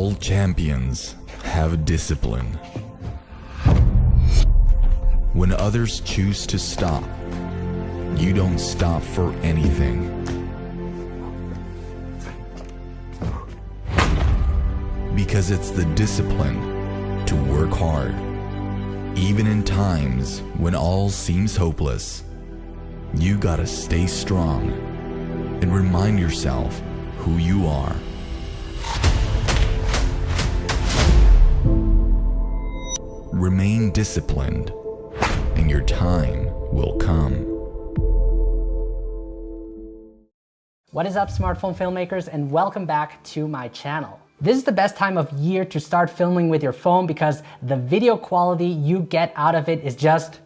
All champions have discipline. When others choose to stop, you don't stop for anything. Because it's the discipline to work hard, even in times when all seems hopeless. You gotta stay strong and remind yourself who you are. Remain disciplined, and your time will come. What is up, smartphone filmmakers, and welcome back to my channel. This is the best time of year to start filming with your phone because the video quality you get out of it is just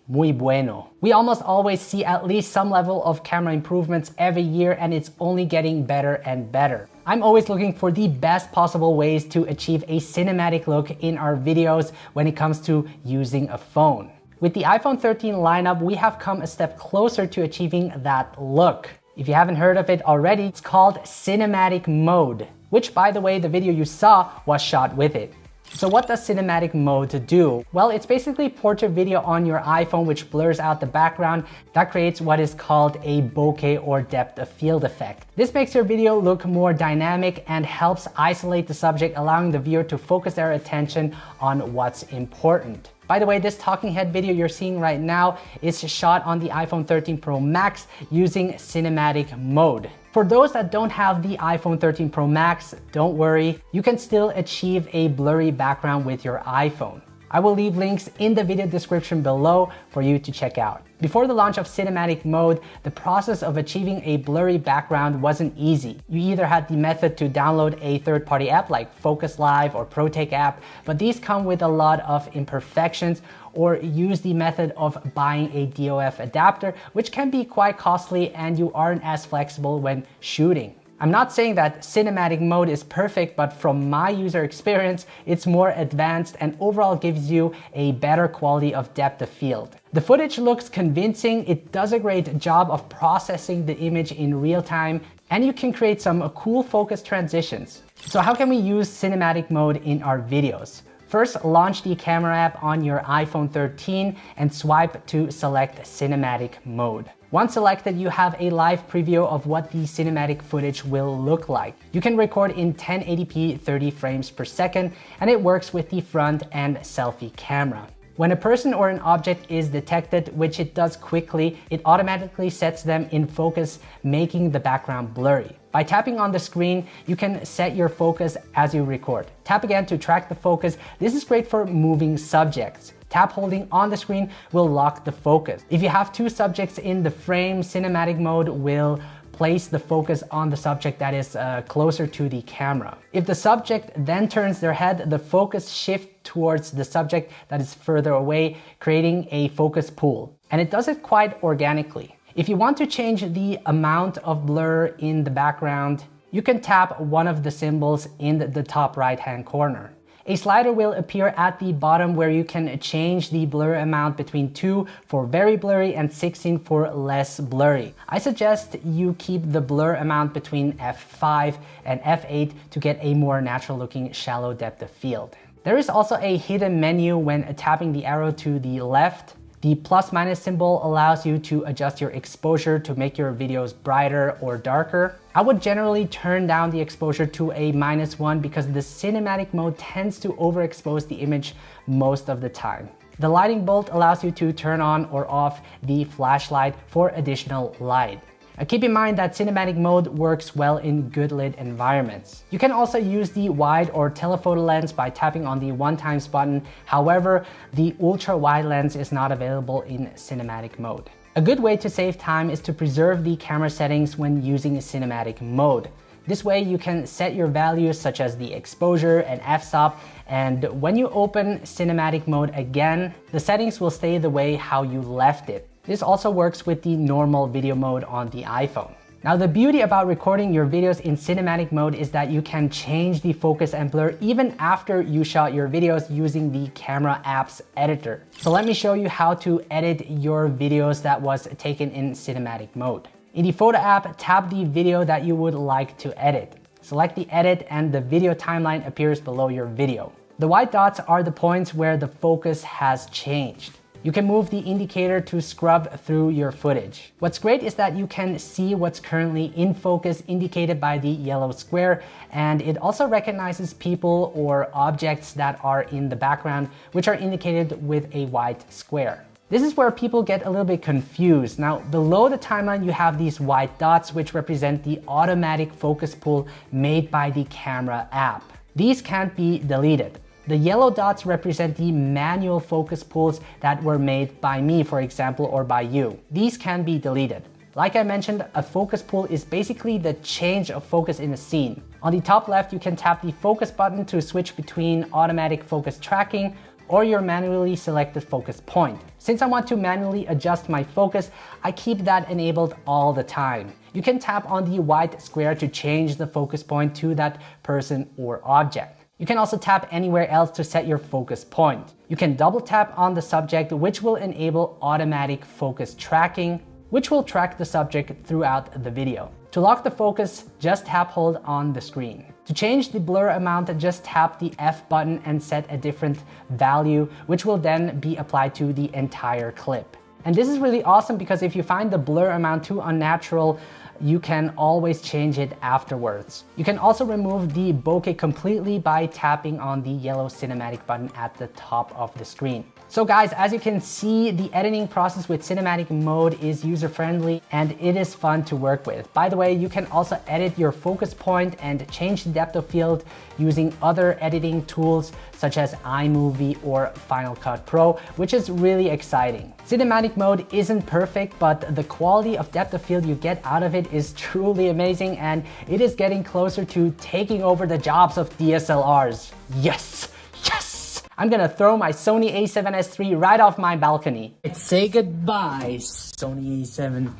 muy bueno. We almost always see at least some level of camera improvements every year, and it's only getting better and better. I'm always looking for the best possible ways to achieve a cinematic look in our videos when it comes to using a phone. With the iPhone 13 lineup, we have come a step closer to achieving that look. If you haven't heard of it already, it's called cinematic mode, which, by the way, the video you saw was shot with it. So what does cinematic mode do? Well, it's basically portrait video on your iPhone which blurs out the background. That creates what is called a bokeh or depth of field effect. This makes your video look more dynamic and helps isolate the subject, allowing the viewer to focus their attention on what's important. By the way, this talking head video you're seeing right now is shot on the iPhone 13 Pro Max using cinematic mode. For those that don't have the iPhone 13 Pro Max, don't worry, you can still achieve a blurry background with your iPhone. I will leave links in the video description below for you to check out. Before the launch of cinematic mode, the process of achieving a blurry background wasn't easy. You either had the method to download a third-party app like Focus Live or ProTake app, but these come with a lot of imperfections, or use the method of buying a DOF adapter, which can be quite costly and you aren't as flexible when shooting. I'm not saying that cinematic mode is perfect, but from my user experience, it's more advanced and overall gives you a better quality of depth of field. The footage looks convincing, it does a great job of processing the image in real time, and you can create some cool focus transitions. So how can we use cinematic mode in our videos? First, launch the camera app on your iPhone 13 and swipe to select cinematic mode. Once selected, you have a live preview of what the cinematic footage will look like. You can record in 1080p 30 frames per second, and it works with the front and selfie camera. When a person or an object is detected, which it does quickly, it automatically sets them in focus, making the background blurry. By tapping on the screen, you can set your focus as you record. Tap again to track the focus. This is great for moving subjects. Tap holding on the screen will lock the focus. If you have two subjects in the frame, cinematic mode will place the focus on the subject that is closer to the camera. If the subject then turns their head, the focus shifts towards the subject that is further away, creating a focus pool. And it does it quite organically. If you want to change the amount of blur in the background, you can tap one of the symbols in the top right-hand corner. A slider will appear at the bottom where you can change the blur amount between 2 for very blurry and 16 for less blurry. I suggest you keep the blur amount between f5 and f8 to get a more natural looking shallow depth of field. There is also a hidden menu when tapping the arrow to the left. The +- symbol allows you to adjust your exposure to make your videos brighter or darker. I would generally turn down the exposure to a -1 because the cinematic mode tends to overexpose the image most of the time. The lighting bolt allows you to turn on or off the flashlight for additional light. Keep in mind that cinematic mode works well in good lit environments. You can also use the wide or telephoto lens by tapping on the 1x button. However, the ultra wide lens is not available in cinematic mode. A good way to save time is to preserve the camera settings when using cinematic mode. This way you can set your values such as the exposure and f-stop, and when you open cinematic mode again, the settings will stay the way how you left it. This also works with the normal video mode on the iPhone. Now, the beauty about recording your videos in cinematic mode is that you can change the focus and blur even after you shot your videos using the camera app's editor. So let me show you how to edit your videos that was taken in cinematic mode. In the photo app, tap the video that you would like to edit. select the edit, and the video timeline appears below your video. The white dots are the points where the focus has changed. You can move the indicator to scrub through your footage. What's great is that you can see what's currently in focus indicated by the yellow square, and it also recognizes people or objects that are in the background, which are indicated with a white square. This is where people get a little bit confused. Now, below the timeline, you have these white dots, which represent the automatic focus pull made by the camera app. These can't be deleted. The yellow dots represent the manual focus pulls that were made by me, for example, or by you. These can be deleted. Like I mentioned, a focus pull is basically the change of focus in a scene. On the top left, you can tap the focus button to switch between automatic focus tracking or your manually selected focus point. Since I want to manually adjust my focus, I keep that enabled all the time. You can tap on the white square to change the focus point to that person or object. You can also tap anywhere else to set your focus point. You can double tap on the subject, which will enable automatic focus tracking, which will track the subject throughout the video. To lock the focus, just tap hold on the screen. To change the blur amount, just tap the F button and set a different value, which will then be applied to the entire clip. And this is really awesome because if you find the blur amount too unnatural, you can always change it afterwards. You can also remove the bokeh completely by tapping on the yellow cinematic button at the top of the screen. So guys, as you can see, the editing process with cinematic mode is user-friendly and it is fun to work with. By the way, you can also edit your focus point and change the depth of field using other editing tools such as iMovie or Final Cut Pro, which is really exciting. Cinematic mode isn't perfect, but the quality of depth of field you get out of it is truly amazing, and it is getting closer to taking over the jobs of DSLRs. Yes, yes! I'm gonna throw my Sony a7S III right off my balcony. Say goodbye, Sony a7.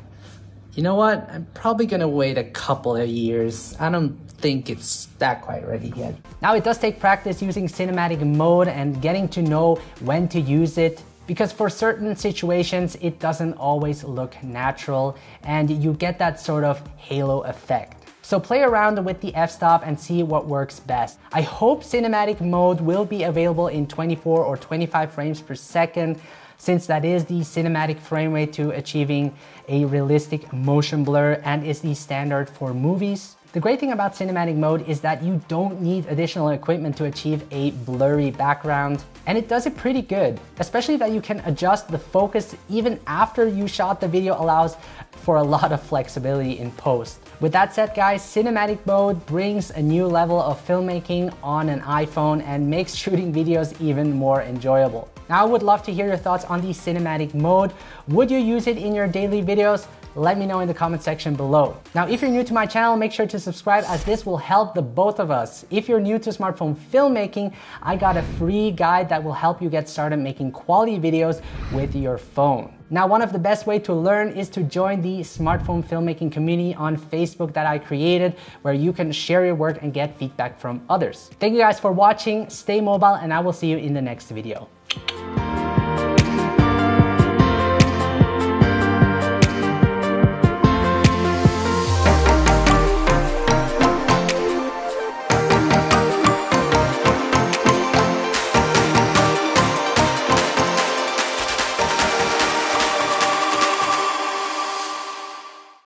You know what? I'm probably gonna wait a couple of years. I don't think it's that quite ready yet. Now, it does take practice using cinematic mode and getting to know when to use it, because for certain situations, it doesn't always look natural and you get that sort of halo effect. So play around with the f-stop and see what works best. I hope cinematic mode will be available in 24 or 25 frames per second, since that is the cinematic frame rate to achieving a realistic motion blur and is the standard for movies. The great thing about cinematic mode is that you don't need additional equipment to achieve a blurry background, and it does it pretty good. Especially that you can adjust the focus even after you shot the video allows for a lot of flexibility in post. With that said, guys, cinematic mode brings a new level of filmmaking on an iPhone and makes shooting videos even more enjoyable. Now, I would love to hear your thoughts on the cinematic mode. Would you use it in your daily videos? Let me know in the comment section below. Now, if you're new to my channel, make sure to subscribe, as this will help the both of us. If you're new to smartphone filmmaking, I got a free guide that will help you get started making quality videos with your phone. Now, one of the best ways to learn is to join the smartphone filmmaking community on Facebook that I created, where you can share your work and get feedback from others. Thank you guys for watching, stay mobile, and I will see you in the next video.